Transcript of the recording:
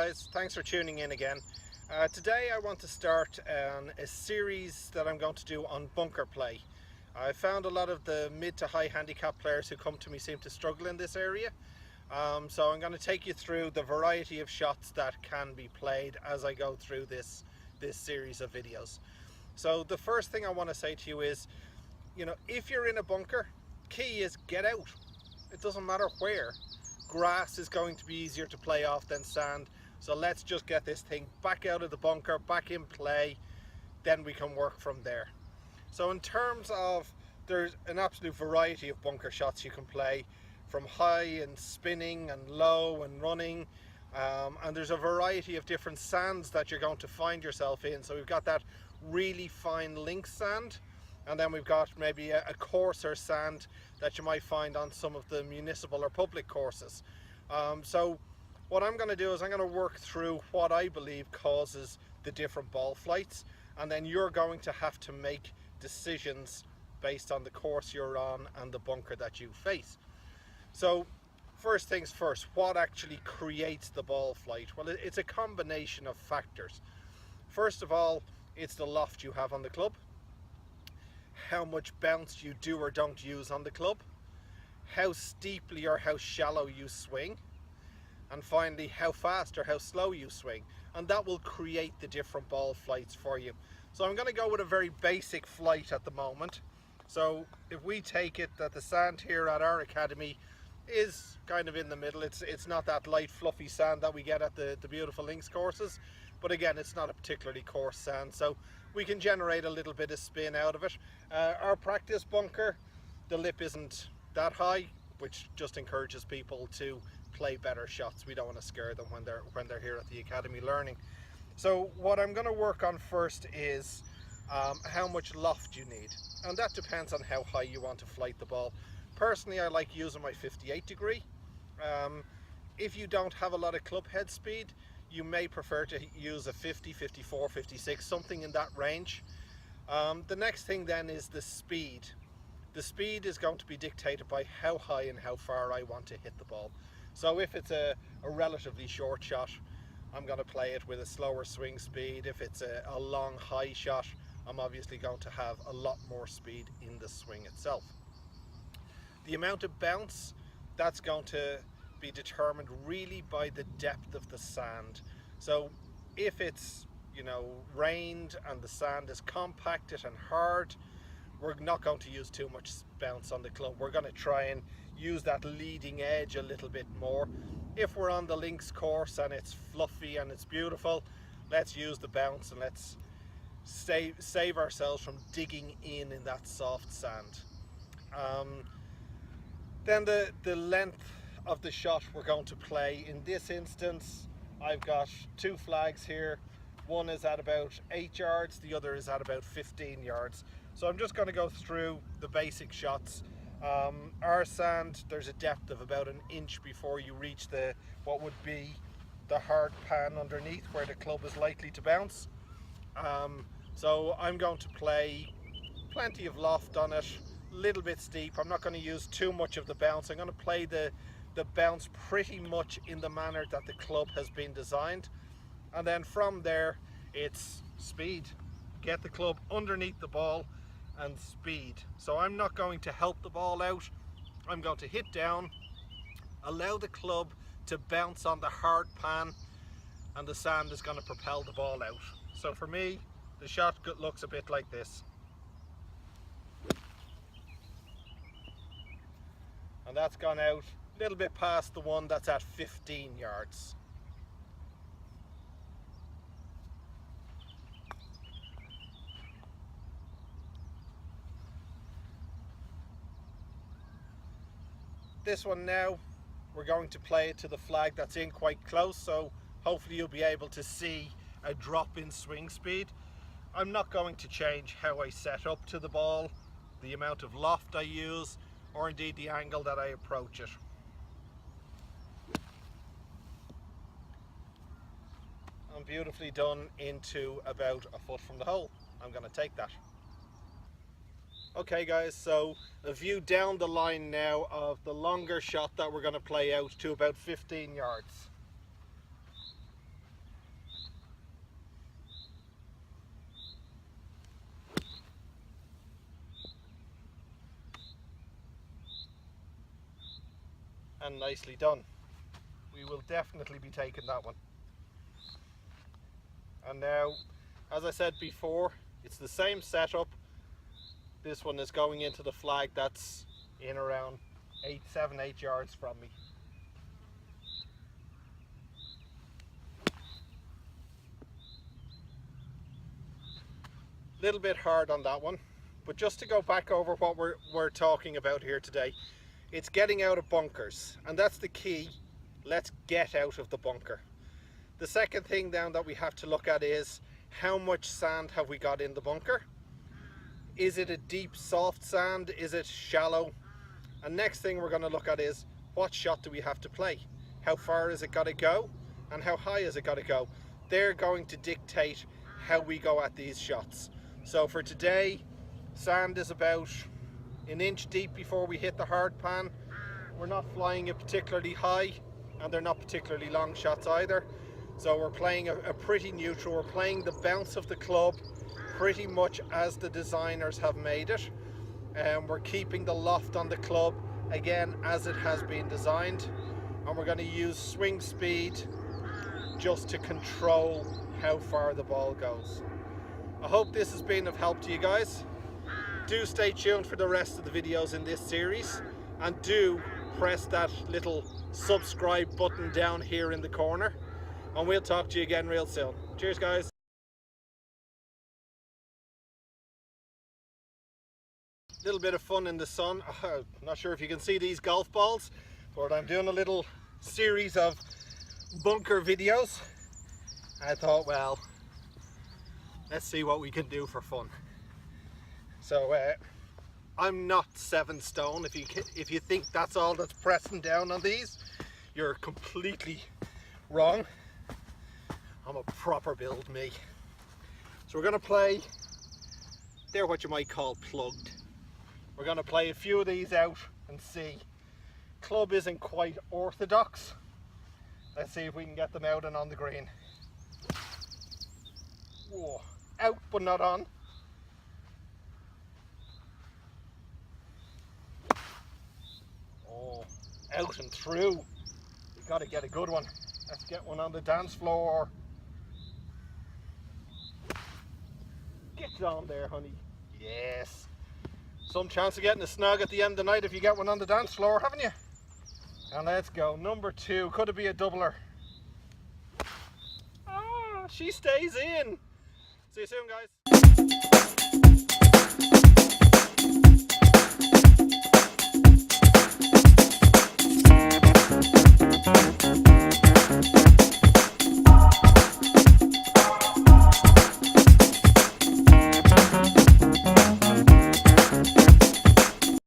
guys, thanks for tuning in again. Today I want to start a series that I'm going to do on bunker play. I found a lot of the mid to high handicap players who come to me seem to struggle in this area. So I'm going to take you through the variety of shots that can be played as I go through this series of videos. So the first thing I want to say to you is, if you're in a bunker, key is get out. It doesn't matter where. Grass is going to be easier to play off than sand, so let's just get this thing back out of the bunker, back in play, then we can work from there. So in terms of, there's an absolute variety of bunker shots you can play, from high and spinning and low and running, and there's a variety of different sands that you're going to find yourself in. So we've got that really fine link sand, and then we've got maybe a coarser sand that you might find on some of the municipal or public courses. So what I'm going to do is I'm going to work through what I believe causes the different ball flights, and then you're going to have to make decisions based on the course you're on and the bunker that you face. So first things first, what actually creates the ball flight? Well, it's a combination of factors. First of all, it's the loft you have on the club, how much bounce you do or don't use on the club, how steeply or how shallow you swing, and finally how fast or how slow you swing, and that will create the different ball flights for you. So I'm going to go with a very basic flight at the moment. So if we take it that the sand here at our academy is kind of in the middle, it's not that light fluffy sand that we get at the beautiful links courses, but again, it's not a particularly coarse sand, so we can generate a little bit of spin out of it. Our practice bunker, the lip isn't that high, which just encourages people to play better shots. We don't want to scare them when they're here at the academy learning. So what I'm going to work on first is how much loft you need, and that depends on how high you want to flight the ball. Personally, I like using my 58 degree. If you don't have a lot of club head speed, you may prefer to use a 50, 54, 56, something in that range. The next thing then is the speed. The speed is going to be dictated by how high and how far I want to hit the ball. So if it's a relatively short shot, I'm going to play it with a slower swing speed. If it's a long high shot, I'm obviously going to have a lot more speed in the swing itself. The amount of bounce, that's going to be determined really by the depth of the sand. So if it's rained and the sand is compacted and hard, we're not going to use too much bounce on the club. We're going to try and use that leading edge a little bit more. If we're on the links course and it's fluffy and it's beautiful, let's use the bounce and let's save ourselves from digging in that soft sand. Then the length of the shot we're going to play. In this instance, I've got two flags here. One is at about 8 yards, the other is at about 15 yards. So I'm just going to go through the basic shots. Our sand, there's a depth of about an inch before you reach what would be the hard pan underneath where the club is likely to bounce. So I'm going to play plenty of loft on it, a little bit steep. I'm not going to use too much of the bounce. I'm going to play the bounce pretty much in the manner that the club has been designed, and then from there it's speed. Get the club underneath the ball and speed. So I'm not going to help the ball out. I'm going to hit down, allow the club to bounce on the hard pan, and the sand is going to propel the ball out. So for me, the shot looks a bit like this. And that's gone out a little bit past the one that's at 15 yards. This one now, we're going to play it to the flag that's in quite close, so hopefully you'll be able to see a drop in swing speed. I'm not going to change how I set up to the ball, the amount of loft I use, or indeed the angle that I approach it. And beautifully done into about a foot from the hole. I'm going to take that. Okay guys, so a view down the line now of the longer shot that we're going to play out to about 15 yards. and nicely done. We will definitely be taking that one. And now, as I said before, it's the same setup. This one is going into the flag that's in around 7-8 yards from me. Little bit hard on that one, but just to go back over what we're talking about here today, it's getting out of bunkers, and that's the key. Let's get out of the bunker. The second thing down that we have to look at is how much sand have we got in the bunker? Is it a deep soft sand? Is it shallow? And next thing we're going to look at is what shot do we have to play? How far has it got to go? And how high has it got to go? They're going to dictate how we go at these shots. So for today, sand is about an inch deep before we hit the hard pan. We're not flying it particularly high, and they're not particularly long shots either. So we're playing a pretty neutral. We're playing the bounce of the club pretty much as the designers have made it. And we're keeping the loft on the club again as it has been designed. And we're going to use swing speed just to control how far the ball goes. I hope this has been of help to you guys. Do stay tuned for the rest of the videos in this series, and do press that little subscribe button down here in the corner, and we'll talk to you again real soon. Cheers guys. Little bit of fun in the sun. Not sure if you can see these golf balls, but I'm doing a little series of bunker videos. I thought, well, let's see what we can do for fun. So I'm not 7 stone. If you think that's all that's pressing down on these, you're completely wrong. I'm a proper build, me. So we're gonna play, they're what you might call plugged. We're gonna play a few of these out and see. Club isn't quite orthodox. Let's see if we can get them out and on the green. Whoa. Out but not on. Oh, out and through. We got to get a good one. Let's get one on the dance floor. Get on there, honey. Yes. Some chance of getting a snag at the end of the night if you get one on the dance floor, haven't you? And let's go. Number 2. Could it be a doubler? Ah, she stays in. See you soon, guys.